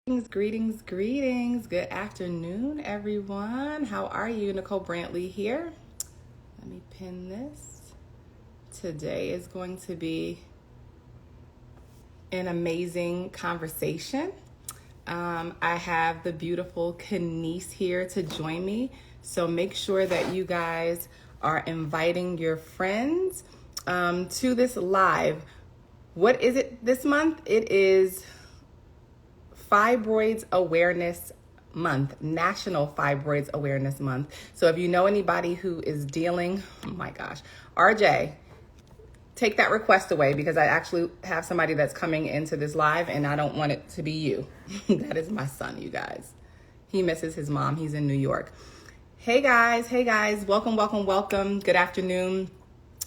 Greetings. Good afternoon, everyone. How are you? Nicole Brantley here. Let me pin this. Today is going to be an amazing conversation. I have the beautiful Kenise here to join me. So make sure that you guys are inviting your friends to this live. What is it this month? It is Fibroids Awareness Month, National Fibroids Awareness Month. So if you know anybody who is dealing, oh my gosh, RJ, take that request away because I actually have somebody that's coming into this live and I don't want it to be you. That is my son, you guys. He misses his mom. He's in New York. Hey guys. Welcome. Good afternoon.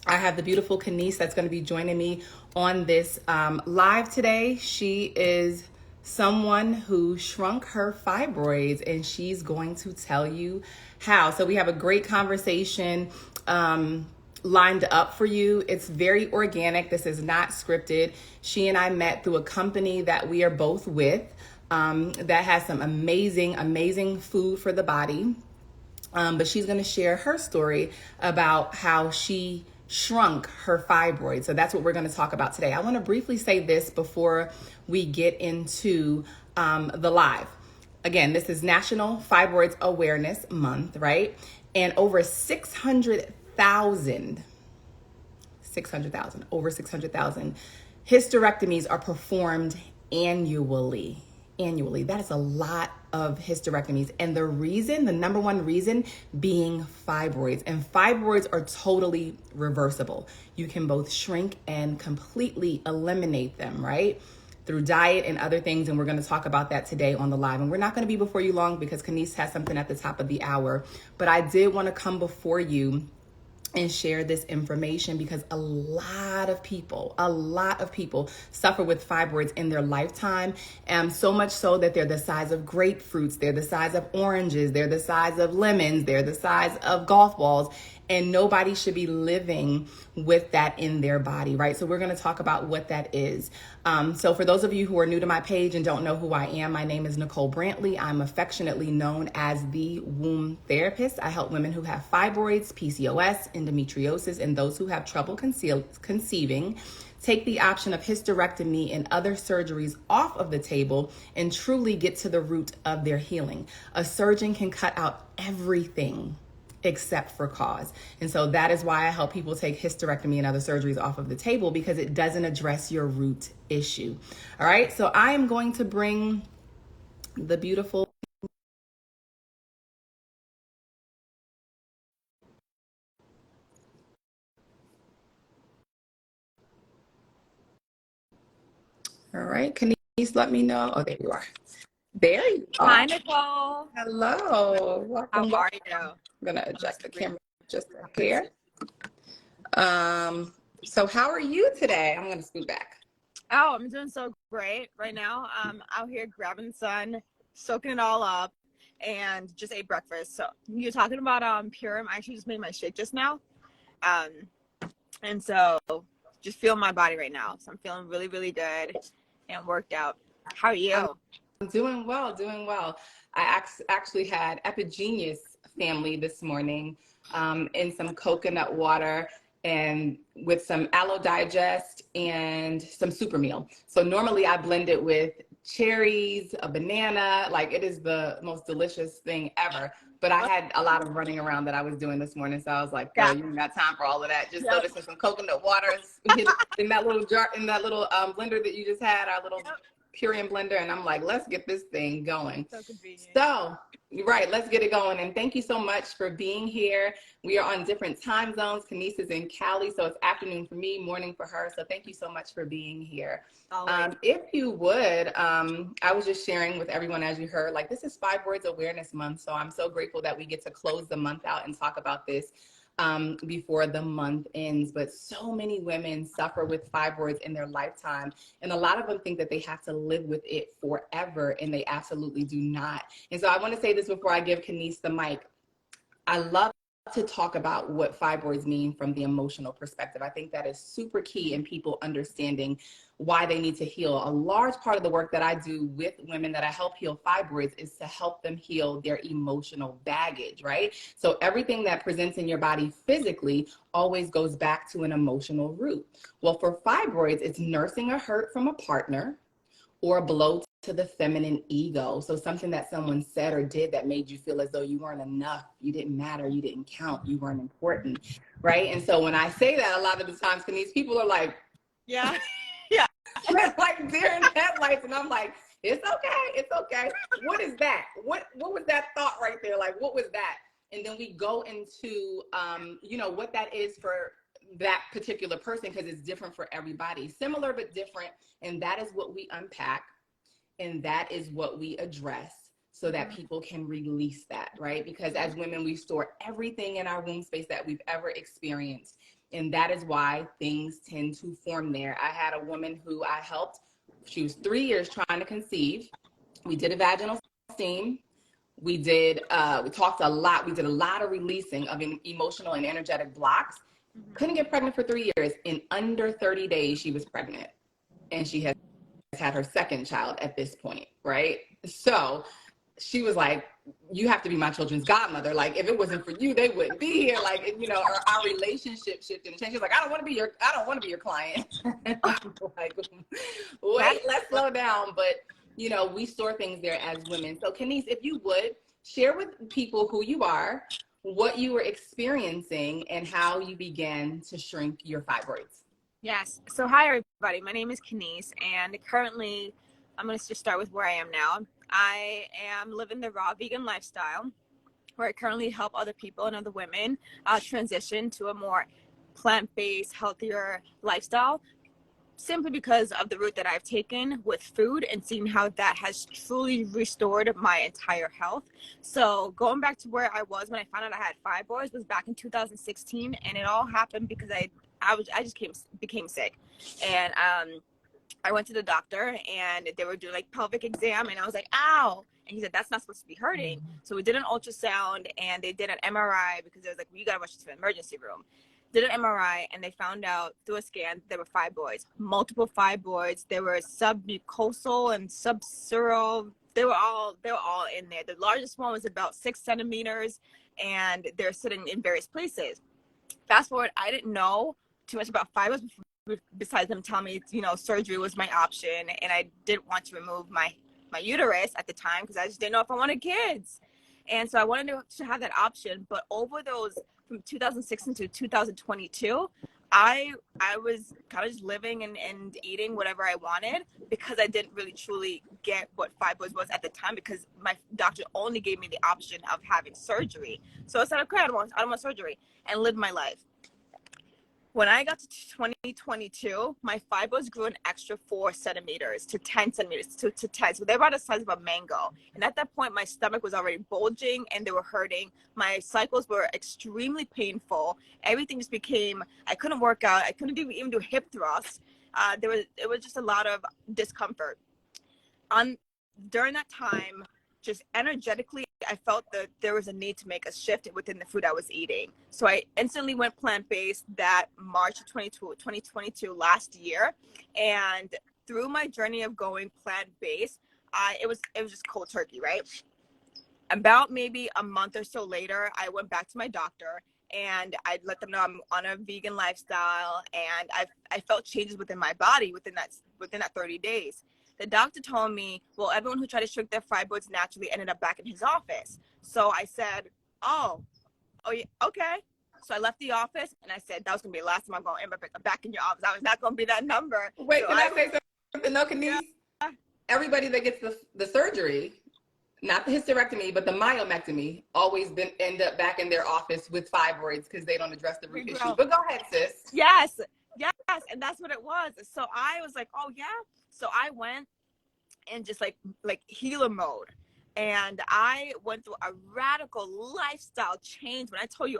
I have the beautiful Kenise that's going to be joining me on this live today. She is someone who shrunk her fibroids and she's going to tell you how. So we have a great conversation lined up for you. It's very organic. This is not scripted. She and I met through a company that we are both with that has some amazing food for the body. But she's going to share her story about how she shrunk her fibroids. So that's what we're going to talk about today. I want to briefly say this before we get into the live. Again, this is National Fibroids Awareness Month, right? And over 600,000 hysterectomies are performed annually. That is a lot of hysterectomies. And the number one reason being fibroids. And fibroids are totally reversible. You can both shrink and completely eliminate them, right? Through diet and other things. And we're going to talk about that today on the live. And we're not going to be before you long because Kenise has something at the top of the hour. But I did want to come before you and share this information because a lot of people suffer with fibroids in their lifetime. So much so that they're the size of grapefruits, they're the size of oranges, they're the size of lemons, they're the size of golf balls. And nobody should be living with that in their body, right? So we're going to talk about what that is. So for those of you who are new to my page and don't know who I am, my name is Nicole Brantley. I'm affectionately known as the womb therapist. I help women who have fibroids, PCOS, endometriosis, and those who have trouble conceiving take the option of hysterectomy and other surgeries off of the table and truly get to the root of their healing. A surgeon can cut out everything except for cause. And so that is why I help people take hysterectomy and other surgeries off of the table because it doesn't address your root issue. All right. So I am going to bring the beautiful all right. Kenise, let me know. Oh, there you are. There you are. Hi, Nicole. Hello. How Welcome. are you? I'm going to adjust the camera just a hair. So how are you today? I'm going to scoot back. Oh, I'm doing so great right now. I'm out here grabbing the sun, soaking it all up, and just ate breakfast. So you're talking about Purim. I actually just made my shake just now. And so just feeling my body right now. So I'm feeling really good and worked out. How are you? I'm doing well. I actually had Epigenius family this morning in some coconut water and with some aloe digest and some super meal. So normally I blend it with cherries, a banana, like it is the most delicious thing ever. But I had a lot of running around that I was doing this morning. So I was like, girl, you ain't got time for all of that. Just throw this in some coconut water in that little jar, in that little blender that you just had, our little puree and blender. And I'm like, let's get this thing going. So convenient. So, right, let's get it going. And thank you so much for being here. We are on different time zones. Kenise is in Cali, so it's afternoon for me, morning for her. So thank you so much for being here. If you would, I was just sharing with everyone, as you heard, like this is Fibroids Awareness Month. So I'm so grateful that we get to close the month out and talk about this before the month ends. But so many women suffer with fibroids in their lifetime. And a lot of them think that they have to live with it forever, and they absolutely do not. And so I want to say this before I give Kenise the mic. I love to talk about what fibroids mean from the emotional perspective. I think that is super key in people understanding why they need to heal. A large part of the work that I do with women that I help heal fibroids is to help them heal their emotional baggage, right? So everything that presents in your body physically always goes back to an emotional root. Well, for fibroids, it's nursing a hurt from a partner or a blow to the feminine ego. So something that someone said or did that made you feel as though you weren't enough, you didn't matter, you didn't count, you weren't important, right? And so when I say that, a lot of the times, Kenise, people are like, yeah, yeah, like deer in headlights, and I'm like, it's okay, it's okay. What is that? What was that thought right there? Like, what was that? And then we go into, you know, what that is for that particular person, because it's different for everybody, similar but different. And that is what we unpack, and that is what we address, so that people can release that, right? Because as women, we store everything in our womb space that we've ever experienced. And that is why things tend to form there. I had a woman who I helped. She was 3 years trying to conceive. We did a vaginal steam. We talked a lot. We did a lot of releasing of emotional and energetic blocks. Couldn't get pregnant for 3 years. In under 30 days, she was pregnant. And she has had her second child at this point, right? So she was like, you have to be my children's godmother. Like, if it wasn't for you, they wouldn't be here. Like, you know, our relationship shifted and changed. She's like, I don't want to be your client. Like, wait, let's slow down. But, you know, we store things there as women. So Kenise, if you would share with people who you are, what you were experiencing, and how you began to shrink your fibroids. yes. So hi everybody, my name is Kenise, and currently I'm going to just start with where I am now. I am living the raw vegan lifestyle, where I currently help other people and other women transition to a more plant-based, healthier lifestyle, simply because of the route that I've taken with food and seeing how that has truly restored my entire health. So going back to where I was when I found out I had fibroids was back in 2016, and it all happened because I just became sick, and I went to the doctor and they were doing like pelvic exam, and I was like, ow. And he said, that's not supposed to be hurting. So we did an ultrasound and they did an MRI, because it was like, well, you got to rush to the emergency room. Did an MRI, and they found out through a scan there were fibroids, multiple fibroids. They were submucosal and subsural. They were all in there. The largest one was about 6 centimeters, and they're sitting in various places. Fast forward, I didn't know too much about fibroids besides them telling me, you know, surgery was my option, and I didn't want to remove my uterus at the time because I just didn't know if I wanted kids. And so I wanted to have that option. But over those, from 2016 to 2022, I was kind of just living and eating whatever I wanted, because I didn't really truly get what fibroids was at the time, because my doctor only gave me the option of having surgery. So I said, okay, I don't want surgery, and lived my life. When I got to 2022, my fibroids grew an extra 4 centimeters to 10 centimeters to 10. So they're about the size of a mango. And at that point, my stomach was already bulging and they were hurting. My cycles were extremely painful. Everything just became, I couldn't work out. I couldn't even do hip thrusts. It was just a lot of discomfort. During that time, just energetically, I felt that there was a need to make a shift within the food I was eating. So I instantly went plant-based that March of 2022, last year. And through my journey of going plant-based, it was just cold turkey, right? About maybe a month or so later, I went back to my doctor and I let them know I'm on a vegan lifestyle, and I felt changes within my body within that 30 days. The doctor told me, well, everyone who tried to shrink their fibroids naturally ended up back in his office. So I said, oh yeah, okay. So I left the office and I said, that was going to be the last time I'm going to end back in your office. I was not going to be that number. Wait, so can I say something? No, Kenise? Yeah. Everybody that gets the surgery, not the hysterectomy, but the myomectomy, always end up back in their office with fibroids because they don't address the root issue. But go ahead, sis. Yes. And that's what it was. So I was like, oh yeah. So I went in just like healer mode. And I went through a radical lifestyle change. When I told you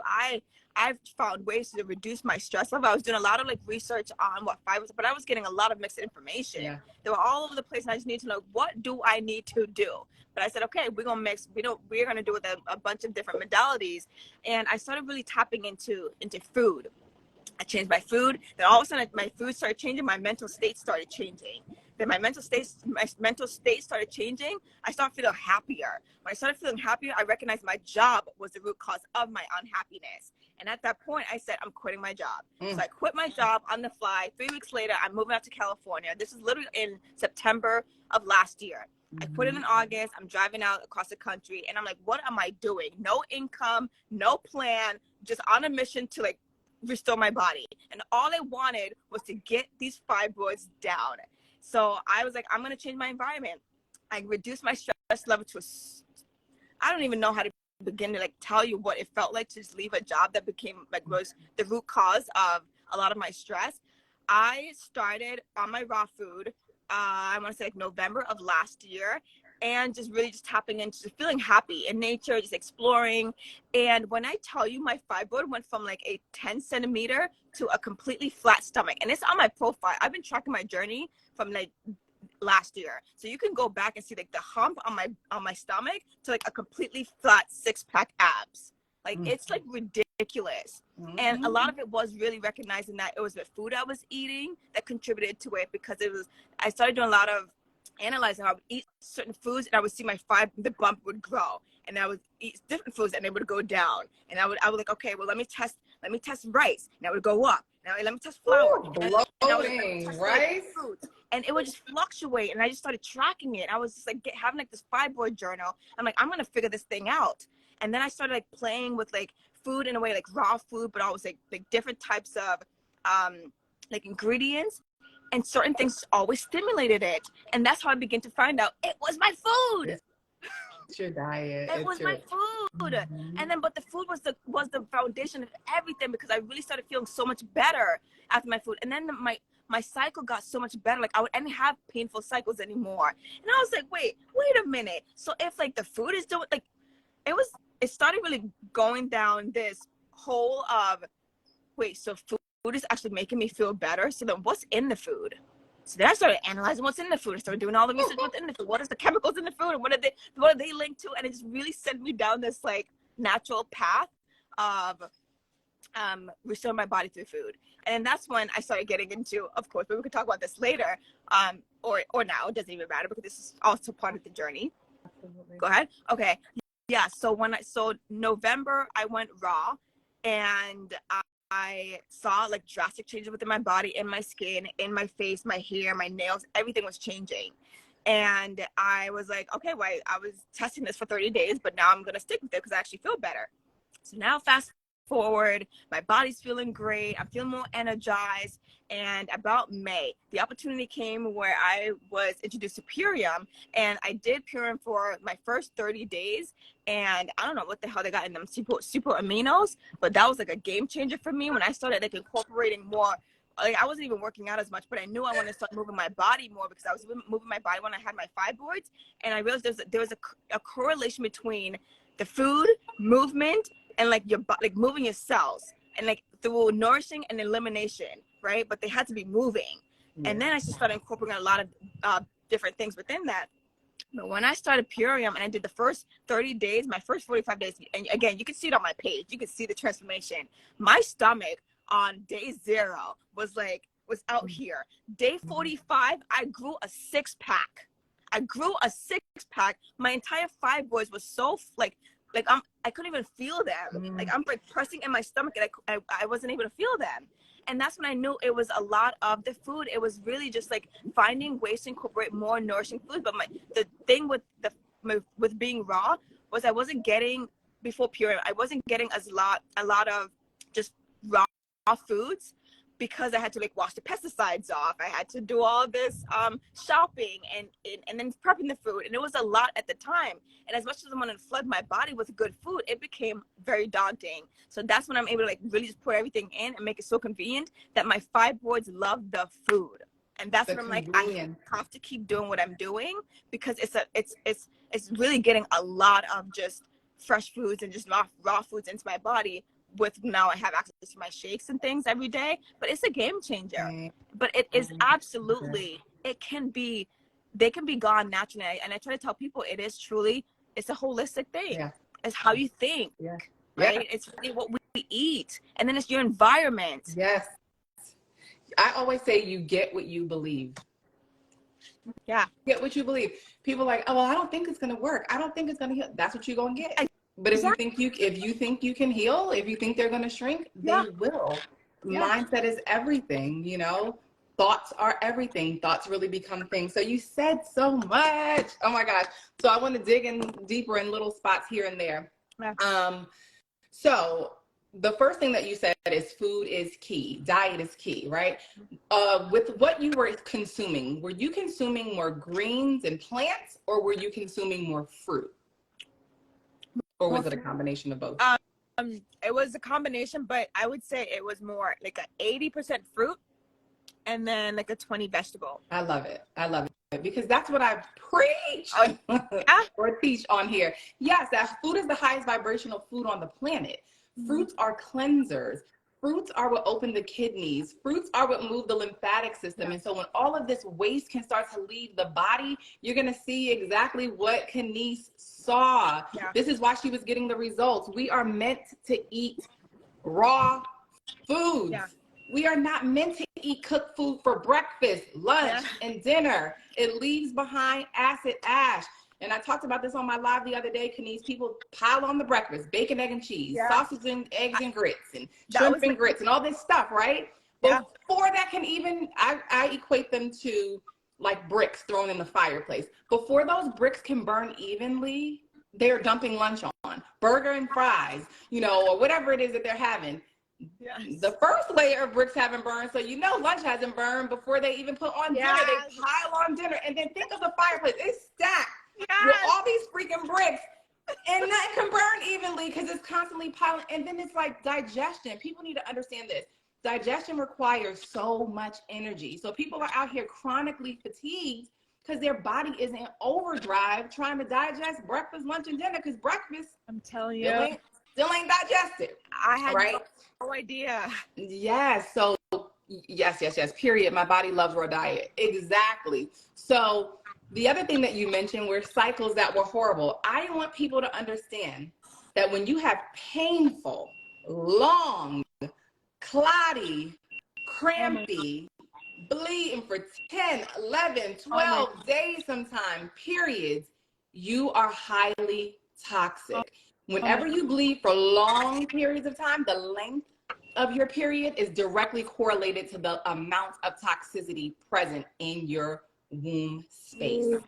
I've found ways to reduce my stress level. I was doing a lot of like research on what fibroids, but I was getting a lot of mixed information. Yeah. They were all over the place, and I just need to know, what do I need to do? But I said, okay, we're gonna mix. We're gonna do it with a bunch of different modalities. And I started really tapping into food. I changed my food. Then all of a sudden, my food started changing. My mental state started changing. Then my mental state started changing. I started feeling happier. When I started feeling happier, I recognized my job was the root cause of my unhappiness. And at that point, I said, I'm quitting my job. So I quit my job on the fly. 3 weeks later, I'm moving out to California. This is literally in September of last year. I quit it in August. I'm driving out across the country. And I'm like, what am I doing? No income, no plan, just on a mission to like restore my body. And all I wanted was to get these fibroids down. So I was like, I'm going to change my environment. I reduced my stress level to I don't even know how to begin to like tell you what it felt like to just leave a job that became like was the root cause of a lot of my stress. I started on my raw food, I want to say like November of last year, and just really just tapping into just feeling happy in nature, just exploring. And when I tell you, my fibroid went from like a 10 centimeter to a completely flat stomach. And it's on my profile. I've been tracking my journey from like last year. So you can go back and see like the hump on my stomach to like a completely flat 6-pack abs. Like it's like ridiculous. And a lot of it was really recognizing that it was the food I was eating that contributed to it, because I started doing a lot of analyzing. I would eat certain foods and I would see the bump would grow, and I would eat different foods and they would go down. And I would like, okay, well, let me test rice. And I would go up. Now let me test flour. Blowing, right? Foods. And it would just fluctuate. And I just started tracking it. I was just like having like this fibroid journal. I'm like, I'm going to figure this thing out. And then I started like playing with like food in a way, like raw food, but always like different types of like ingredients. And certain things always stimulated it. And that's how I began to find out it was my food. It's your diet. It was my food. And then, but the food was the foundation of everything, because I really started feeling so much better after my food. And then my cycle got so much better. Like I didn't have painful cycles anymore. And I was like, wait a minute. So if like the food is doing, like, it started really going down this hole of, wait, so food is actually making me feel better. So then what's in the food? So then I started analyzing what's in the food. I started doing all the research what's in the food. What is the chemicals in the food, and what are they linked to? And it just really sent me down this like natural path of restoring my body through food. And that's when I started getting into, of course, but we could talk about this later, or now, it doesn't even matter, because this is also part of the journey. Absolutely. Go ahead. Okay. Yeah. So November, I went raw, and I saw like drastic changes within my body, in my skin, in my face, my hair, my nails, everything was changing. And I was like, okay, well, I was testing this for 30 days, but now I'm going to stick with it because I actually feel better. So now fast forward, my body's feeling great. I'm feeling more energized. And about May, the opportunity came where I was introduced to Purium, and I did Purium for my first 30 days. And I don't know what the hell they got in them super aminos, but that was like a game changer for me when I started like incorporating more. Like I wasn't even working out as much, but I knew I wanted to start moving my body more, because I was moving my body when I had my fibroids. And I realized there was a correlation between the food, movement, and like moving your cells, and like through nourishing and elimination, right? But they had to be moving. Yeah. And then I just started incorporating a lot of different things within that. But when I started Purium and I did the first 30 days, my first 45 days, and again, you can see it on my page, you can see the transformation. My stomach on day 0 was out here. Day 45, I grew a 6-pack. My entire fibroids was so I couldn't even feel them. Like I'm like pressing in my stomach, and I wasn't able to feel them. And that's when I knew it was a lot of the food. It was really just like finding ways to incorporate more nourishing food. But the thing with being raw was I wasn't getting, before Purium, I wasn't getting a lot of just raw foods, because I had to like wash the pesticides off. I had to do all this shopping and then prepping the food. And it was a lot at the time. And as much as I wanted to flood my body with good food, it became very daunting. So that's when I'm able to like really just put everything in and make it so convenient that my fibroids love the food. And that's when I'm like, I have to keep doing what I'm doing, because it's really getting a lot of just fresh foods and just raw foods into my body. With now I have access to my shakes and things every day, but it's a game changer. Right. But it is absolutely, they can be gone naturally. And I try to tell people it's a holistic thing. Yeah. It's how you think, right? Yeah. It's really what eat, and then it's your environment. Yes. I always say you get what you believe. Yeah. Get what you believe. People are like, oh, well, I don't think it's gonna work. I don't think it's gonna heal. That's what you're gonna get. But if you think you can heal, if you think they're gonna shrink, they will. Mindset is everything, you know. Thoughts are everything. Thoughts really become things. So you said so much. Oh my gosh. So I want to dig in deeper in little spots here and there. So the first thing that you said is food is key. Diet is key, right? With what you were consuming, were you consuming more greens and plants, or were you consuming more fruit? Or was it a combination of both? It was a combination, but I would say it was more like a 80% fruit and then like a 20 vegetable. I love it. I love it because that's what I preach or teach on here. Yes, that food is the highest vibrational food on the planet. Fruits are cleansers. Fruits are what open the kidneys. Fruits are what move the lymphatic system. And so when all of this waste can start to leave the body, you're going to see exactly what Kenise saw. This is why she was getting the results. We are meant to eat raw foods. We are not meant to eat cooked food for breakfast, lunch, and dinner. It leaves behind acid ash. And I talked about this on my live the other day, Kenise. People pile on the breakfast, bacon, egg, and cheese, sausage and eggs and grits, and shrimp and grits, and all this stuff, right? Before that can even, I equate them to like bricks thrown in the fireplace. Before those bricks can burn evenly, they're dumping lunch on, burger and fries, you know, or whatever it is that they're having. The first layer of bricks haven't burned, so you know lunch hasn't burned before they even put on dinner. They pile on dinner, and then think of the fireplace. It's stacked with all these freaking bricks, and that can burn evenly because it's constantly piling. And then it's like digestion. People need to understand this. Digestion requires so much energy. So people are out here chronically fatigued because their body is in overdrive trying to digest breakfast, lunch, and dinner because breakfast, I'm telling you, still ain't digested. I had no idea. Yes. So yes. Period. My body loves raw diet. Exactly. So the other thing that you mentioned were cycles that were horrible. I want people to understand that when you have painful, long, clotty, crampy, bleeding for 10, 11, 12 days sometimes, periods, you are highly toxic. Whenever you bleed for long periods of time, the length of your period is directly correlated to the amount of toxicity present in your womb space.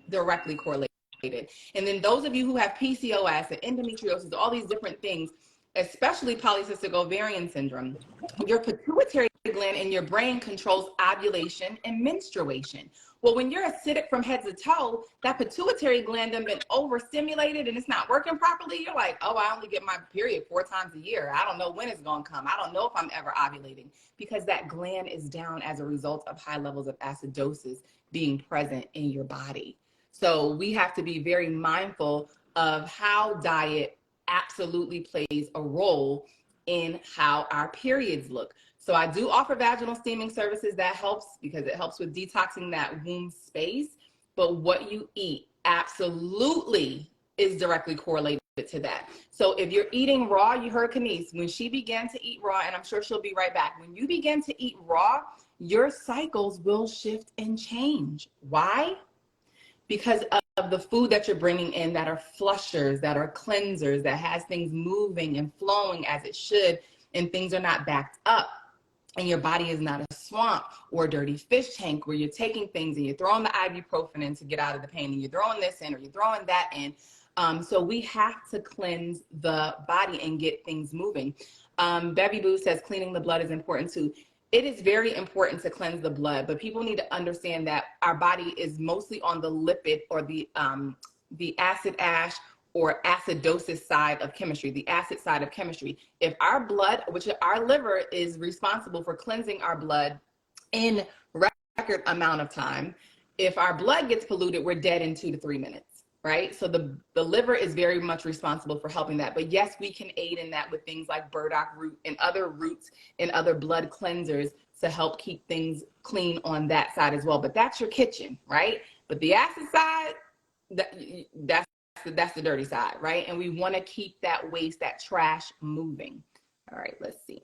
Directly correlated. And then those of you who have PCOS and endometriosis, all these different things, especially polycystic ovarian syndrome, your pituitary gland in your brain controls ovulation and menstruation. Well, when you're acidic from head to toe, that pituitary gland has been overstimulated and it's not working properly. You're like, oh, I only get my period 4 times a year. I don't know when it's going to come. I don't know if I'm ever ovulating, because that gland is down as a result of high levels of acidosis being present in your body. So we have to be very mindful of how diet absolutely plays a role in how our periods look. So I do offer vaginal steaming services. That helps because it helps with detoxing that womb space. But what you eat absolutely is directly correlated to that. So if you're eating raw, you heard Kenise, when she began to eat raw, and I'm sure she'll be right back. When you begin to eat raw, your cycles will shift and change. Why? Because of the food that you're bringing in that are flushers, that are cleansers, that has things moving and flowing as it should, and things are not backed up. And your body is not a swamp or a dirty fish tank where you're taking things and you're throwing the ibuprofen in to get out of the pain, and you're throwing this in or you're throwing that in. So we have to cleanse the body and get things moving. Bevy Boo says cleaning the blood is important too. It is very important to cleanse the blood, but people need to understand that our body is mostly on the lipid or the acid ash or acidosis side of chemistry, the acid side of chemistry. If our blood, which our liver is responsible for cleansing our blood in record amount of time, if our blood gets polluted, we're dead in 2 to 3 minutes, right? So the liver is very much responsible for helping that. But yes, we can aid in that with things like burdock root and other roots and other blood cleansers to help keep things clean on that side as well. But that's your kitchen, right? But the acid side, that's the dirty side, right? And we want to keep that waste, that trash moving, All right, let's see.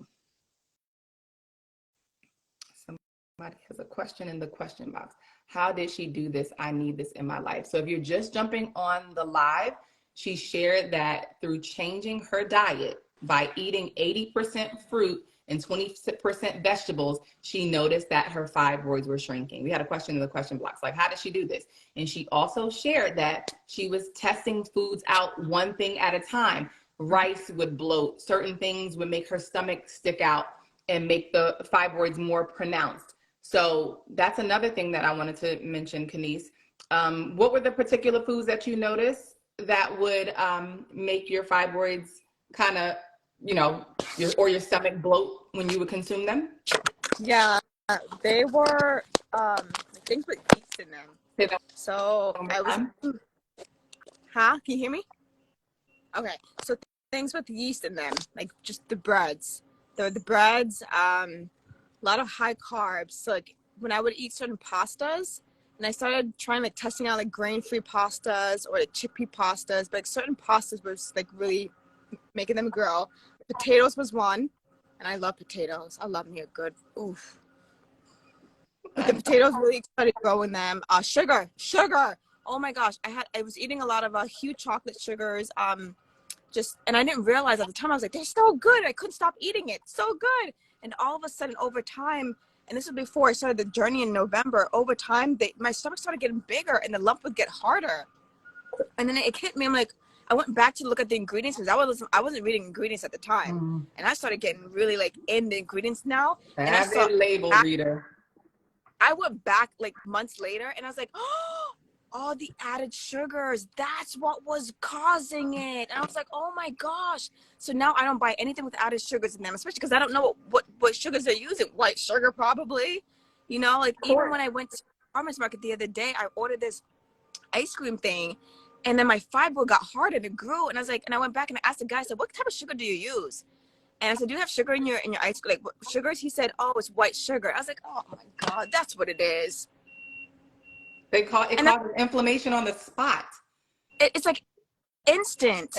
Somebody has a question in the question box. How did she do this? I need this in my life. So if you're just jumping on the live, she shared that through changing her diet by eating 80% fruit and 20% vegetables, she noticed that her fibroids were shrinking. We had a question in the question box, like, how did she do this? And she also shared that she was testing foods out one thing at a time. Rice would bloat, certain things would make her stomach stick out and make the fibroids more pronounced. So that's another thing that I wanted to mention, Kenise. What were the particular foods that you noticed that would make your fibroids kind of, your stomach bloat when you would consume them? Yeah, they were things with yeast in them. So I was, can you hear me? Okay, so things with yeast in them, like just the breads. The breads, a lot of high carbs. So like when I would eat certain pastas, and I started trying like testing out like grain-free pastas or like chickpea pastas, but like certain pastas was like really making them grow. Potatoes was one, and I love potatoes. I love me a good oof. But the potatoes really started growing them. Sugar. Oh my gosh, I was eating a lot of huge chocolate sugars. And I didn't realize at the time. I was like, they're so good. I couldn't stop eating it. So good. And all of a sudden, over time, and this was before I started the journey in November. Over time, my stomach started getting bigger, and the lump would get harder. And then it hit me. I'm like, I went back to look at the ingredients because I wasn't reading ingredients at the time, and I started getting really like in the ingredients now. And I saw label reader. I went back like months later, and I was like, oh, all the added sugars, that's what was causing it. And I was like, oh my gosh. So now I don't buy anything with added sugars in them, especially because I don't know what sugars they're using. White sugar probably, like even when I went to the farmer's market the other day, I ordered this ice cream thing, and then my fibroid got hard and it grew. And I was like, and I went back and I asked the guy, I said, what type of sugar do you use? And I said, do you have sugar in your ice cream? Like, what sugars? He said, oh, it's white sugar. I was like, oh my God, that's what it is. It causes inflammation on the spot. It's like instant.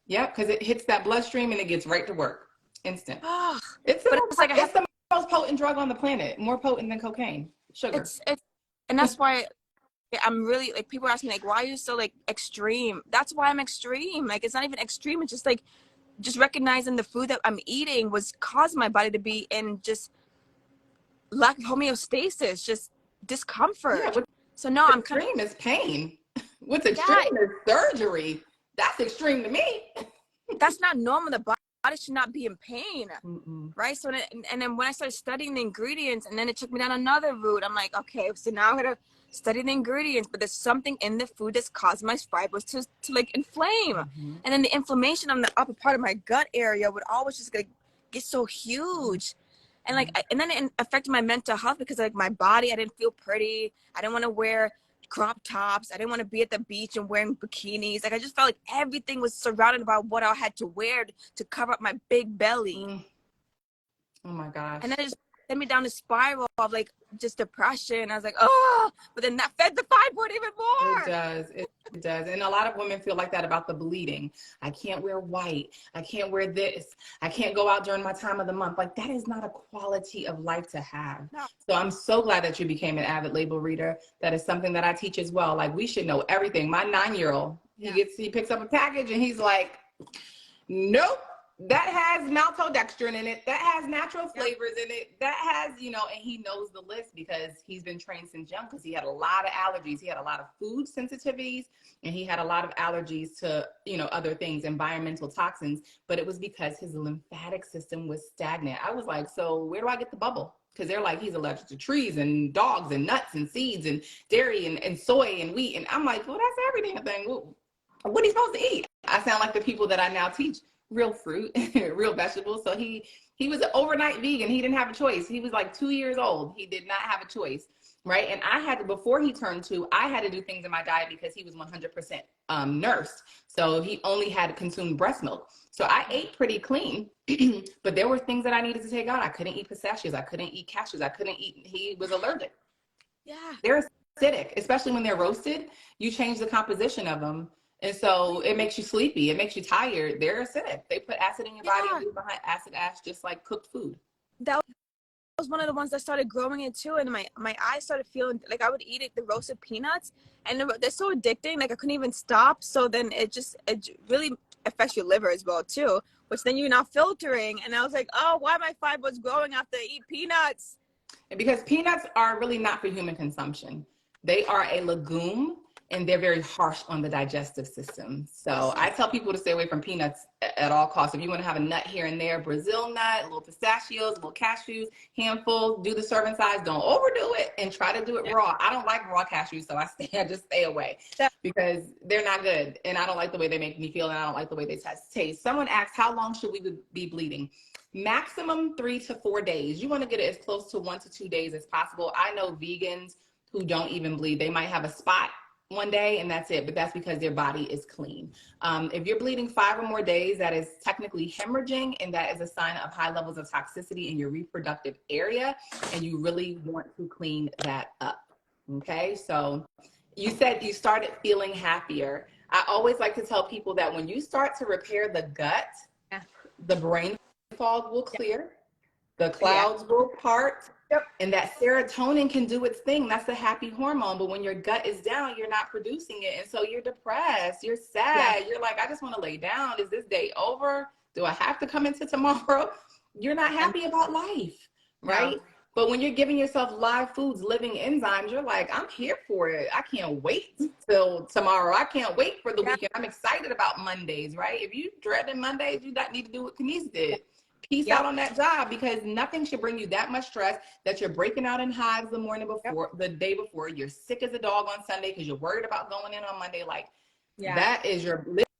Yep, because it hits that bloodstream and it gets right to work. Instant. Oh, it's the most potent drug on the planet, more potent than cocaine. Sugar. And that's why I'm really like, people ask me like, why are you so like extreme? That's why I'm extreme. Like, it's not even extreme. It's just like, just recognizing the food that I'm eating was causing my body to be in just lack of homeostasis, just discomfort. Yeah, so no, I'm kind of extreme is pain. What's extreme is surgery. That's extreme to me. That's not normal. The body should not be in pain. Right? So and then when I started studying the ingredients, and then it took me down another route, I'm like, okay, so now I'm gonna study the ingredients, but there's something in the food that's causing my fibroids to like inflame. And then the inflammation on the upper part of my gut area would always just like get so huge. And like, and then it affected my mental health because like my body, I didn't feel pretty. I didn't want to wear crop tops. I didn't want to be at the beach and wearing bikinis. Like, I just felt like everything was surrounded by what I had to wear to cover up my big belly. Oh my gosh. And then it just sent me down a spiral of like just depression. I was like, oh, but then that fed the fibroid even more. It does. It does. And a lot of women feel like that about the bleeding. I can't wear white. I can't wear this. I can't go out during my time of the month. Like, that is not a quality of life to have. No. So I'm so glad that you became an avid label reader. That is something that I teach as well. Like, we should know everything. My 9-year-old, he picks up a package and he's like, nope. That has maltodextrin in it. That has natural flavors in it. That has, and he knows the list because he's been trained since young, because he had a lot of allergies. He had a lot of food sensitivities, and he had a lot of allergies to, other things, environmental toxins, but it was because his lymphatic system was stagnant. I was like, so where do I get the bubble? Because they're like, he's allergic to trees and dogs and nuts and seeds and dairy and soy and wheat. And I'm like, well, that's every damn thing. Well, what are you supposed to eat? I sound like the people that I now teach. Real fruit, real vegetables. So he was an overnight vegan. He didn't have a choice. He was like 2 years old. He did not have a choice, right? And I had to, before he turned 2, I had to do things in my diet because he was 100% nursed. So he only had to consume breast milk. So I ate pretty clean, but there were things that I needed to take out. I couldn't eat pistachios. I couldn't eat cashews. He was allergic. Yeah. They're acidic, especially when they're roasted. You change the composition of them, And so it makes you sleepy. It makes you tired. They're acidic. They put acid in your body and leave behind acid ash, just like cooked food. That was one of the ones that started growing it too, and my eyes started feeling like I would eat it, the roasted peanuts, and they're so addicting, like I couldn't even stop. So then it really affects your liver as well too, which then you're not filtering. And I was like, oh, why my fibroids growing after I eat peanuts? And because peanuts are really not for human consumption. They are a legume, and they're very harsh on the digestive system. So I tell people to stay away from peanuts at all costs. If you want to have a nut here and there, Brazil nut, little pistachios, little cashews, handful, do the serving size. Don't overdo it, and try to do it raw. I don't like raw cashews, so I just stay away because they're not good. And I don't like the way they make me feel, and I don't like the way they taste. Someone asked, how long should we be bleeding? Maximum 3 to 4 days. You want to get it as close to 1 to 2 days as possible. I know vegans who don't even bleed. They might have a spot one day and that's it, but that's because their body is clean. If you're bleeding 5 or more days, that is technically hemorrhaging, and that is a sign of high levels of toxicity in your reproductive area, and you really want to clean that up. Okay, so you said you started feeling happier. I always like to tell people that when you start to repair the gut, the brain fog will clear, the clouds will part, and that serotonin can do its thing. That's the happy hormone. But when your gut is down, you're not producing it. And so you're depressed, you're sad. You're like, I just want to lay down. Is this day over? Do I have to come into tomorrow? You're not happy about life, right? But when you're giving yourself live foods, living enzymes, you're like, I'm here for it. I can't wait till tomorrow. I can't wait for the weekend. I'm excited about Mondays, right? If you dreading Mondays, you need to do what Kenise did. Peace out on that job, because nothing should bring you that much stress that you're breaking out in hives the morning before, the day before. You're sick as a dog on Sunday because you're worried about going in on Monday. Like that is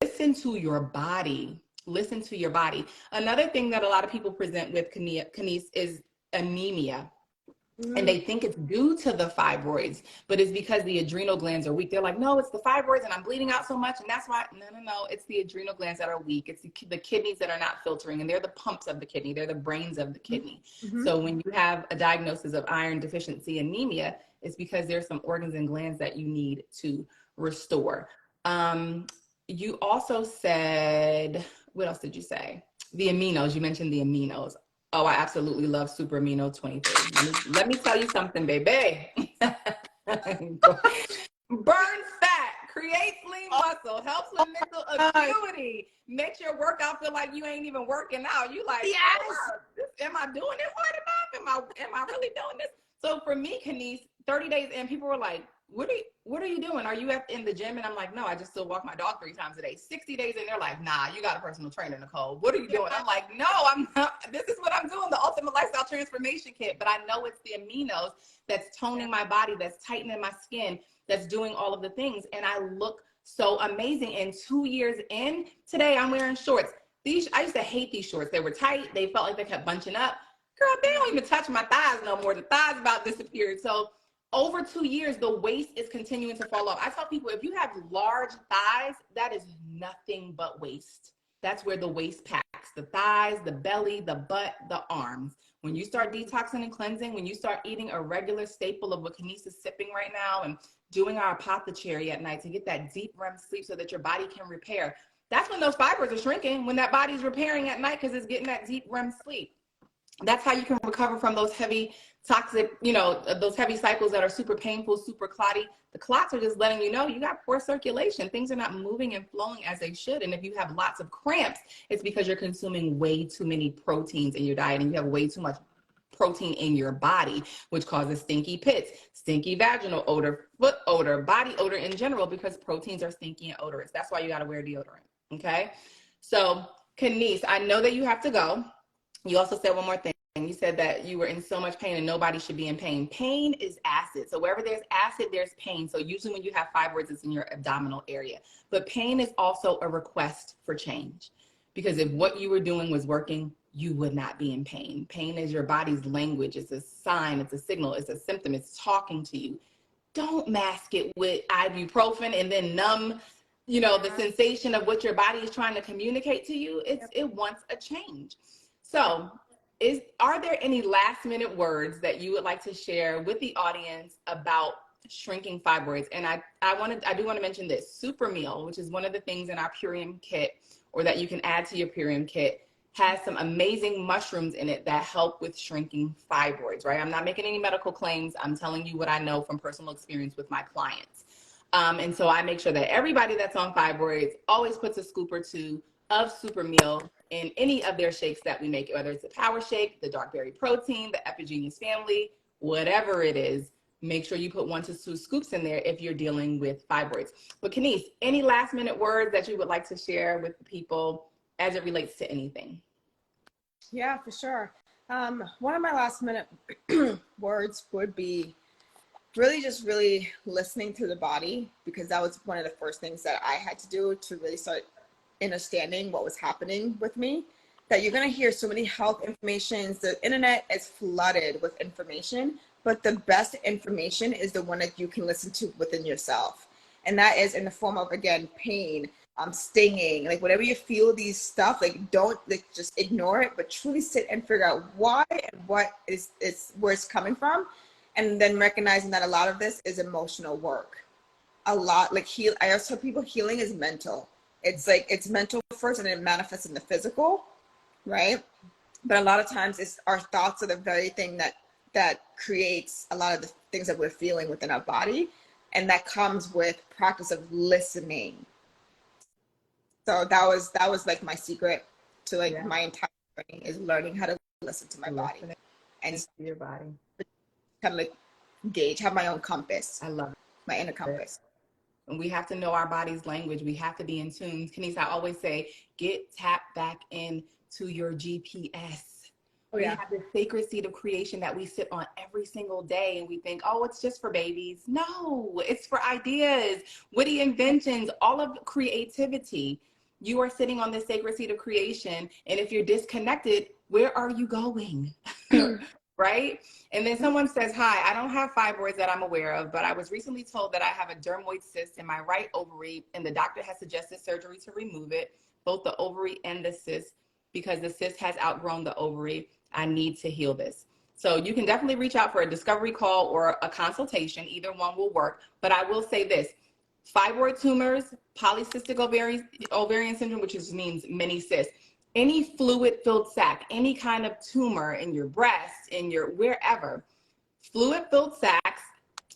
listen to your body. Listen to your body. Another thing that a lot of people present with, Kenise, is anemia. And they think it's due to the fibroids, but it's because the adrenal glands are weak. They're like, no, it's the fibroids and I'm bleeding out so much. And that's why, no, it's the adrenal glands that are weak. It's the kidneys that are not filtering, and they're the pumps of the kidney. They're the brains of the kidney. So when you have a diagnosis of iron deficiency anemia, it's because there's some organs and glands that you need to restore. You also said, what else did you say? The aminos. You mentioned the aminos. Oh, I absolutely love Super Amino 23. Let me tell you something, baby. Burns fat, creates lean muscle, helps with mental acuity, makes your workout feel like you ain't even working out. You like, am I doing it hard enough? Am I really doing this? So for me, Kenise, 30 days in, people were like, what are you doing? Are you in the gym? And I'm like, no, I just still walk my dog 3 times a day. 60 days in, they're like, nah, you got a personal trainer, Nicole. What are you doing? I'm like, no, I'm not. This is what I'm doing, the Ultimate Lifestyle Transformation Kit. But I know it's the aminos that's toning my body, that's tightening my skin, that's doing all of the things. And I look so amazing. And 2 years in, today I'm wearing shorts. I used to hate these shorts. They were tight. They felt like they kept bunching up. Girl, they don't even touch my thighs no more. The thighs about disappeared. So over 2 years, the waist is continuing to fall off. I tell people, if you have large thighs, that is nothing but waist. That's where the waist packs, the thighs, the belly, the butt, the arms. When you start detoxing and cleansing, when you start eating a regular staple of what Kenise is sipping right now and doing our apothecary at night to get that deep REM sleep so that your body can repair, that's when those fibers are shrinking, when that body's repairing at night because it's getting that deep REM sleep. That's how you can recover from those heavy toxic, those heavy cycles that are super painful, super clotty. The clots are just letting you know you got poor circulation. Things are not moving and flowing as they should. And if you have lots of cramps, it's because you're consuming way too many proteins in your diet, and you have way too much protein in your body, which causes stinky pits, stinky vaginal odor, foot odor, body odor in general, because proteins are stinky and odorous. That's why you got to wear deodorant. Okay. So Kenise, I know that you have to go. You also said one more thing. You said that you were in so much pain and nobody should be in pain. Pain is acid. So wherever there's acid, there's pain. So usually when you have fibroids, it's in your abdominal area. But pain is also a request for change. Because if what you were doing was working, you would not be in pain. Pain is your body's language. It's a sign, it's a signal, it's a symptom, it's talking to you. Don't mask it with ibuprofen and then numb, the sensation of what your body is trying to communicate to you. It wants a change. So are there any last minute words that you would like to share with the audience about shrinking fibroids. And I do want to mention this super meal, which is one of the things in our Purium kit, or that you can add to your Purium kit, has some amazing mushrooms in it that help with shrinking fibroids, right? I'm not making any medical claims. I'm telling you what I know from personal experience with my clients. And so I make sure that everybody that's on fibroids always puts a scoop or two of super meal in any of their shakes that we make, whether it's a power shake, the dark berry protein, the Epigenius family, whatever it is. Make sure you put 1 to 2 scoops in there if you're dealing with fibroids. But Kenise, any last minute words that you would like to share with the people as it relates to anything? Yeah, for sure. One of my last minute words would be really listening to the body, because that was one of the first things that I had to do to really start understanding what was happening with me. That you're going to hear so many health informations. The internet is flooded with information, but the best information is the one that you can listen to within yourself. And that is in the form of, again, pain, stinging, like whatever you feel, these stuff, like don't like just ignore it, but truly sit and figure out why and what is where it's coming from. And then recognizing that a lot of this is emotional work. A lot, like I also tell people healing is mental. It's like, it's mental first and it manifests in the physical, right? But a lot of times it's our thoughts are the very thing that creates a lot of the things that we're feeling within our body. And that comes with practice of listening. So that was like my secret to like my entire journey, is learning how to listen to my body and to your body. Kind of like gauge, have my own compass. I love it. My inner compass. And we have to know our body's language. We have to be in tune. Kenise, I always say, get tapped back into your GPS. We have this sacred seed of creation that we sit on every single day, and we think, oh, it's just for babies. No, it's for ideas, witty inventions, all of creativity. You are sitting on this sacred seed of creation, and if you're disconnected, where are you going? Right? And then someone says, hi, I don't have fibroids that I'm aware of, but I was recently told that I have a dermoid cyst in my right ovary, and the doctor has suggested surgery to remove it, both the ovary and the cyst, because the cyst has outgrown the ovary. I need to heal this. So you can definitely reach out for a discovery call or a consultation. Either one will work. But I will say this, fibroid tumors, polycystic ovarian syndrome, which means many cysts, any fluid-filled sac, any kind of tumor in your breast, in your wherever, fluid-filled sacs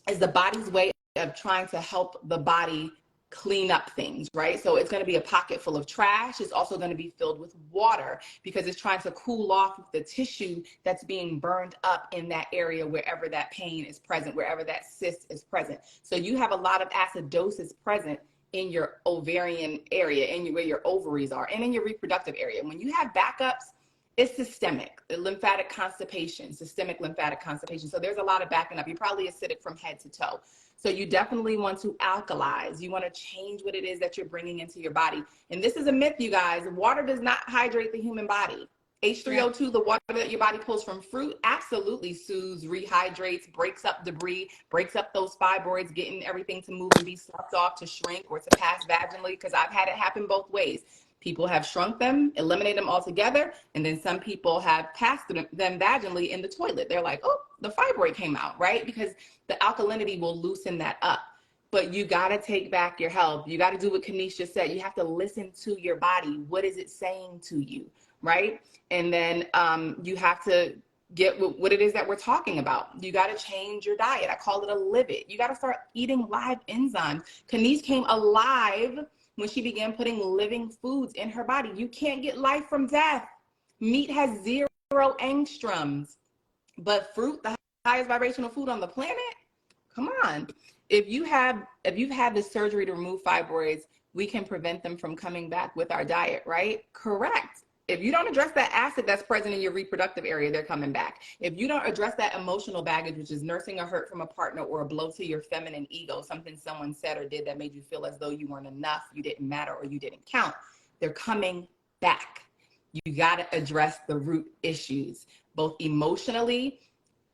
is the body's way of trying to help the body clean up things, right? So it's going to be a pocket full of trash. It's also going to be filled with water because it's trying to cool off the tissue that's being burned up in that area, wherever that pain is present, wherever that cyst is present. So you have a lot of acidosis present in your ovarian area, and where your ovaries are, and in your reproductive area. When you have backups, it's systemic, lymphatic constipation, systemic lymphatic constipation. So there's a lot of backing up. You're probably acidic from head to toe. So you definitely want to alkalize. You want to change what it is that you're bringing into your body. And this is a myth, you guys. Water does not hydrate the human body. H3O2, the water that your body pulls from fruit, absolutely soothes, rehydrates, breaks up debris, breaks up those fibroids, getting everything to move and be sucked off, to shrink or to pass vaginally, because I've had it happen both ways. People have shrunk them, eliminated them altogether, and then some people have passed them vaginally in the toilet. They're like, oh, the fibroid came out, right? Because the alkalinity will loosen that up. But you got to take back your health. You got to do what Kenise just said. You have to listen to your body. What is it saying to you, right? And then you have to get what it is that we're talking about. You got to change your diet. I call it a live it. You got to start eating live enzymes. Kenise came alive when she began putting living foods in her body. You can't get life from death. Meat has 0 angstroms, but fruit, the highest vibrational food on the planet, come on. If you've had the surgery to remove fibroids, we can prevent them from coming back with our diet, right? Correct. If you don't address that acid that's present in your reproductive area, they're coming back. If you don't address that emotional baggage, which is nursing a hurt from a partner or a blow to your feminine ego, something someone said or did that made you feel as though you weren't enough, you didn't matter, or you didn't count, they're coming back. You got to address the root issues, both emotionally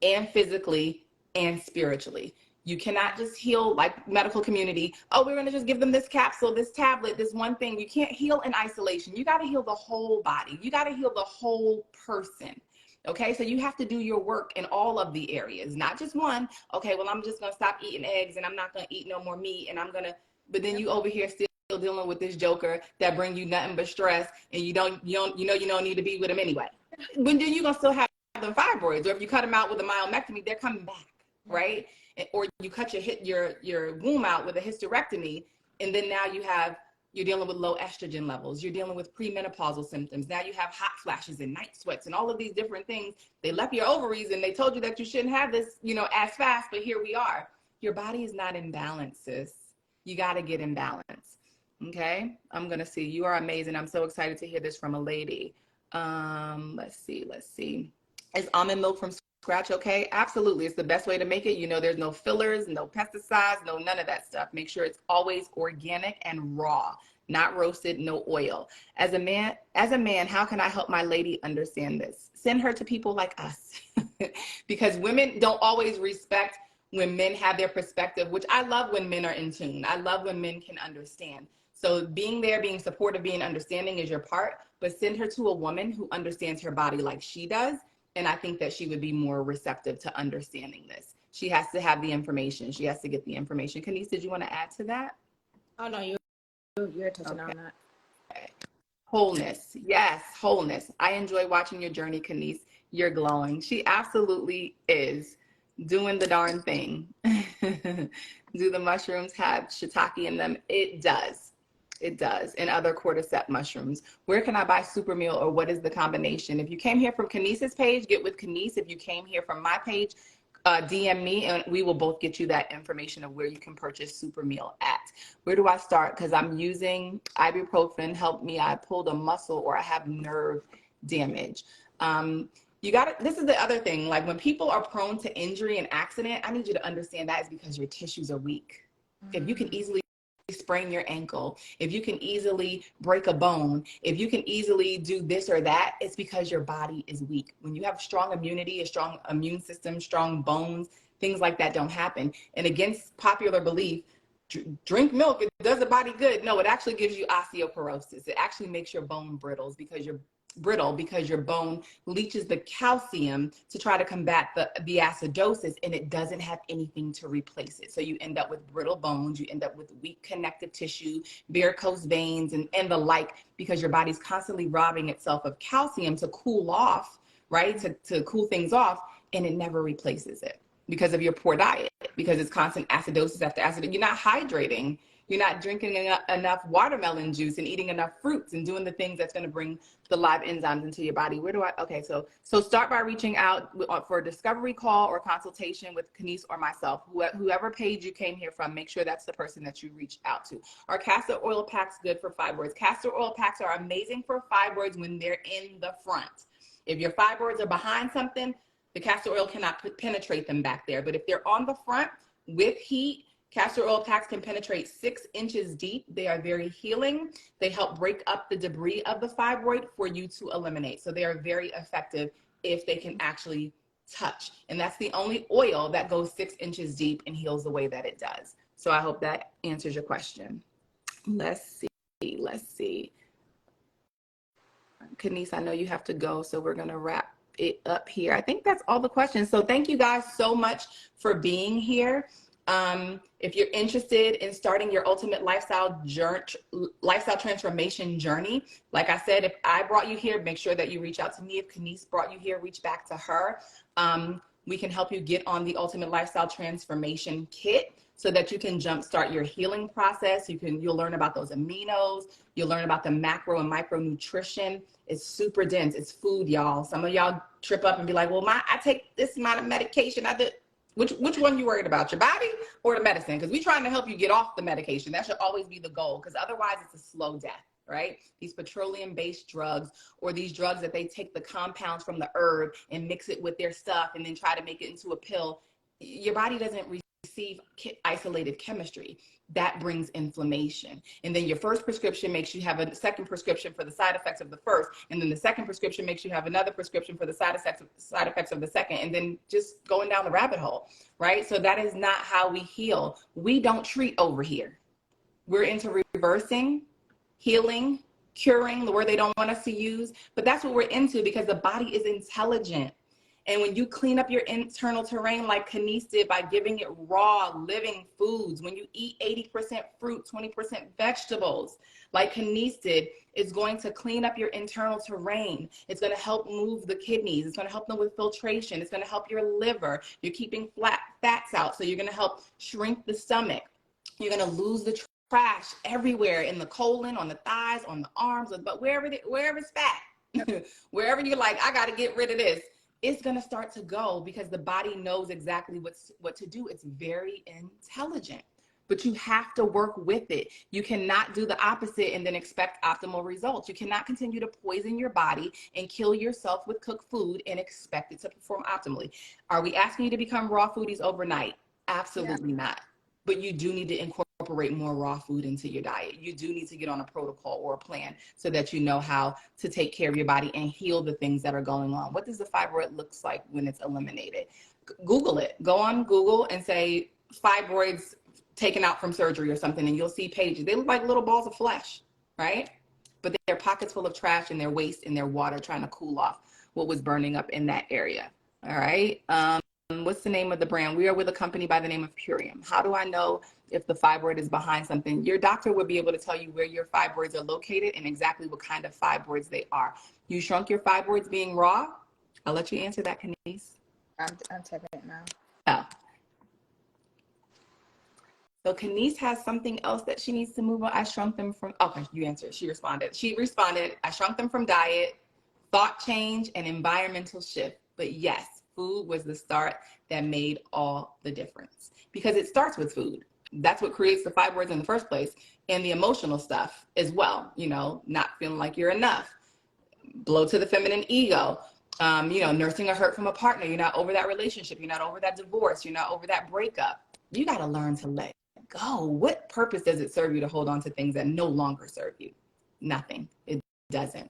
and physically and spiritually. You cannot just heal like medical community. Oh, we're going to just give them this capsule, this tablet, this one thing. You can't heal in isolation. You got to heal the whole body. You got to heal the whole person. Okay, so you have to do your work in all of the areas, not just one. Okay, well, I'm just gonna stop eating eggs and I'm not gonna eat no more meat and I'm gonna, but then you over here still dealing with this joker that bring you nothing but stress, and you don't need to be with him anyway. When then you gonna still have the fibroids, or if you cut them out with a myomectomy, they're coming back, right? Or you cut your womb out with a hysterectomy, and then now you're dealing with low estrogen levels. You're dealing with premenopausal symptoms. Now you have hot flashes and night sweats and all of these different things. They left your ovaries and they told you that you shouldn't have this, as fast, but here we are. Your body is not in balance, sis. You got to get in balance. Okay? I'm going to see. You are amazing. I'm so excited to hear this from a lady. Let's see. Is almond milk from scratch okay? Absolutely. It's the best way to make it. There's no fillers, no pesticides, no none of that stuff. Make sure it's always organic and raw, not roasted, no oil. As a man, how can I help my lady understand this? Send her to people like us. Because women don't always respect when men have their perspective, which I love when men are in tune. I love when men can understand. So being there, being supportive, being understanding is your part, but send her to a woman who understands her body like she does. And I think that she would be more receptive to understanding this. She has to have the information. She has to get the information. Kenise, did you want to add to that? Oh, no, you're touching on that. Okay. Wholeness. Yes, wholeness. I enjoy watching your journey, Kenise. You're glowing. She absolutely is doing the darn thing. Do the mushrooms have shiitake in them? It does. It does. And other cordyceps mushrooms. Where can I buy super meal, or what is the combination? If you came here from Kenise's page, get with Kenise. If you came here from my page, DM me and we will both get you that information of where you can purchase super meal at. Where do I start? Because I'm using ibuprofen. Help me. I pulled a muscle or I have nerve damage. This is the other thing. Like when people are prone to injury and accident, I need you to understand that is because your tissues are weak. If you can easily sprain your ankle, if you can easily break a bone, if you can easily do this or that, it's because your body is weak. When you have strong immunity, a strong immune system, strong bones, things like that don't happen. And against popular belief, drink milk, it does the body good. No, it actually gives you osteoporosis. It actually makes your bone brittle because your bone leaches the calcium to try to combat the acidosis, and it doesn't have anything to replace it. So you end up with brittle bones, you end up with weak connective tissue, varicose veins, and the like, because your body's constantly robbing itself of calcium to cool off, right? To cool things off, and it never replaces it because of your poor diet, because it's constant acidosis after acidosis. You're not hydrating. You're not drinking enough watermelon juice and eating enough fruits and doing the things that's going to bring the live enzymes into your body. So start by reaching out for a discovery call or consultation with Kenise or myself. Whoever page you came here from, make sure that's the person that you reach out to. Are castor oil packs good for fibroids? Castor oil packs are amazing for fibroids when they're in the front. If your fibroids are behind something, the castor oil cannot penetrate them back there. But if they're on the front with heat, castor oil packs can penetrate 6 inches deep. They are very healing. They help break up the debris of the fibroid for you to eliminate. So they are very effective if they can actually touch. And that's the only oil that goes 6 inches deep and heals the way that it does. So I hope that answers your question. Let's see. Kenise, I know you have to go, so we're going to wrap it up here. I think that's all the questions. So thank you guys so much for being here. If you're interested in starting your ultimate lifestyle transformation journey, like I said, if I brought you here, make sure that you reach out to me. If Kenise brought you here, reach back to her. We can help you get on the ultimate lifestyle transformation kit so that you can jumpstart your healing process. You'll learn about those aminos. You'll learn about the macro and micronutrition. It's super dense. It's food, y'all. Some of y'all trip up and be like, well, I take this amount of medication. Which one you worried about, your body or the medicine? Because we're trying to help you get off the medication. That should always be the goal, because otherwise it's a slow death, right? These petroleum-based drugs, or these drugs that they take the compounds from the herb and mix it with their stuff and then try to make it into a pill. Your body doesn't receive isolated chemistry. That brings inflammation. And then your first prescription makes you have a second prescription for the side effects of the first. And then the second prescription makes you have another prescription for the side effects of the second. And then just going down the rabbit hole, right? So that is not how we heal. We don't treat over here. We're into reversing, healing, curing, the word they don't want us to use, but that's what we're into because the body is intelligent. And when you clean up your internal terrain like Kenise did by giving it raw, living foods, when you eat 80% fruit, 20% vegetables, like Kenise did, it's going to clean up your internal terrain. It's going to help move the kidneys. It's going to help them with filtration. It's going to help your liver. You're keeping fats out, so you're going to help shrink the stomach. You're going to lose the trash everywhere in the colon, on the thighs, on the arms, but wherever it's fat, wherever you're like, I got to get rid of this, it's going to start to go because the body knows exactly what to do. It's very intelligent, but you have to work with it. You cannot do the opposite and then expect optimal results. You cannot continue to poison your body and kill yourself with cooked food and expect it to perform optimally. Are we asking you to become raw foodies overnight? Absolutely not. But you do need to incorporate more raw food into your diet. You do need to get on a protocol or a plan so that you know how to take care of your body and heal the things that are going on. What does the fibroid looks like when it's eliminated? Google it. Go on Google and say fibroids taken out from surgery or something, and you'll see pages. They look like little balls of flesh, right? But they're pockets full of trash and their waste and their water trying to cool off what was burning up in that area. All right. What's the name of the brand? We are with a company by the name of Purium. How do I know if the fibroid is behind something? Your doctor would be able to tell you where your fibroids are located and exactly what kind of fibroids they are. You shrunk your fibroids being raw? I'll let you answer that, Kenise. I'm typing it now. Oh. So Kenise has something else that she needs to move on. I shrunk them from, okay, you answered. She responded, I shrunk them from diet, thought change, and environmental shift. But yes, food was the start that made all the difference because it starts with food. That's what creates the fibroids in the first place, and the emotional stuff as well. You know, not feeling like you're enough, blow to the feminine ego, you know, nursing a hurt from a partner. You're not over that relationship. You're not over that divorce. You're not over that breakup. You got to learn to let go. What purpose does it serve you to hold on to things that no longer serve you? Nothing. It doesn't.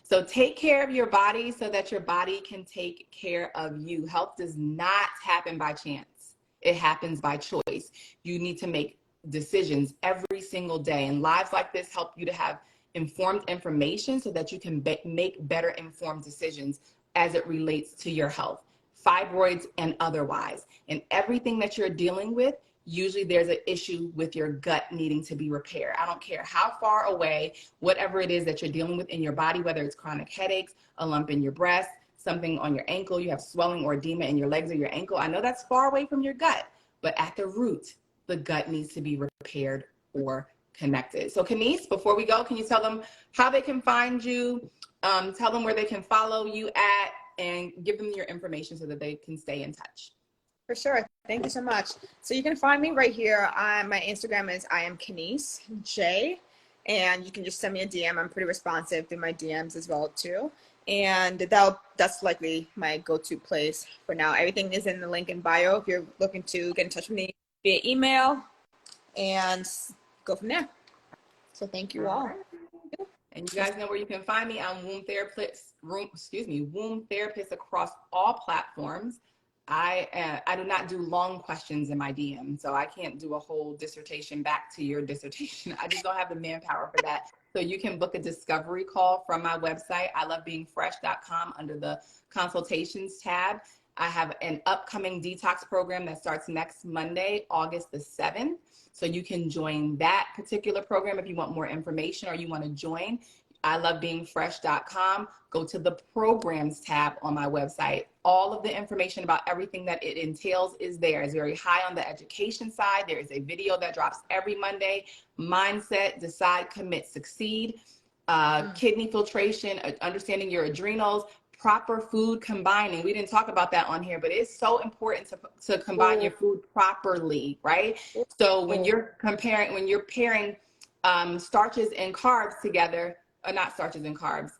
So take care of your body so that your body can take care of you. Health does not happen by chance. It happens by choice. You need to make decisions every single day. And lives like this help you to have informed information so that you can make better informed decisions as it relates to your health, fibroids and otherwise. And everything that you're dealing with, usually there's an issue with your gut needing to be repaired. I don't care how far away, whatever it is that you're dealing with in your body, whether it's chronic headaches, a lump in your breast, something on your ankle, you have swelling or edema in your legs or your ankle. I know that's far away from your gut, but at the root, the gut needs to be repaired or connected. So Kenise, before we go, can you tell them how they can find you, tell them where they can follow you at, and give them your information so that they can stay in touch? For sure. Thank you so much. So you can find me right here. My Instagram is I am Kenise J, and you can just send me a DM. I'm pretty responsive through my DMs as well too. And that's likely my go-to place for now. Everything is in the link in bio if you're looking to get in touch with me via email and go from there. So thank you all. And you guys know where you can find me. I'm womb therapist across all platforms. I do not do long questions in my DM, so I can't do a whole dissertation back to your dissertation. I just don't have the manpower for that. So you can book a discovery call from my website, ilovebeingfresh.com, under the consultations tab. I have an upcoming detox program that starts next Monday, August the 7th. So you can join that particular program if you want more information or you want to join. ilovebeingfresh.com. Go to the programs tab on my website. All of the information about everything that it entails is there. It's very high on the education side. There is a video that drops every Monday. Mindset, decide, commit, succeed. Kidney filtration, understanding your adrenals, proper food combining. We didn't talk about that on here, but it's so important to combine your food properly, right? So when you're pairing starches and carbs together, not starches and carbs.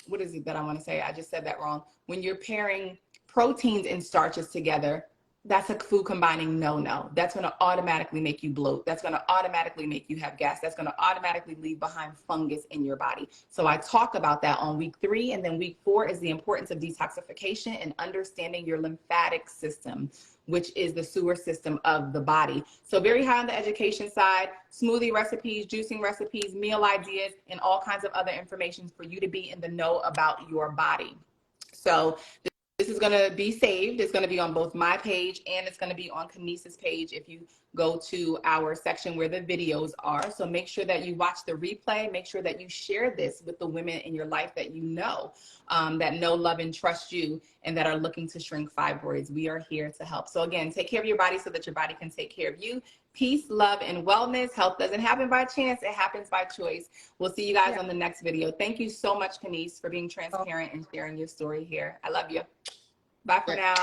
What is it that I want to say? I just said that wrong. When you're pairing proteins and starches together, That's a food combining no. That's going to automatically make you bloat. That's going to automatically make you have gas. That's going to automatically leave behind fungus in your body. So I talk about that on week 3. And then week 4 is the importance of detoxification and understanding your lymphatic system, which is the sewer system of the body. So very high on the education side, smoothie recipes, juicing recipes, meal ideas, and all kinds of other information for you to be in the know about your body. So this is going to be saved. It's going to be on both my page and it's going to be on Kenise's page if you go to our section where the videos are. So make sure that you watch the replay. Make sure that you share this with the women in your life that you know, that know, love, and trust you and that are looking to shrink fibroids. We are here to help. So again, take care of your body so that your body can take care of you. Peace, love, and wellness. Health doesn't happen by chance. It happens by choice. We'll see you guys on the next video. Thank you so much, Kenise, for being transparent and sharing your story here. I love you. Bye for now.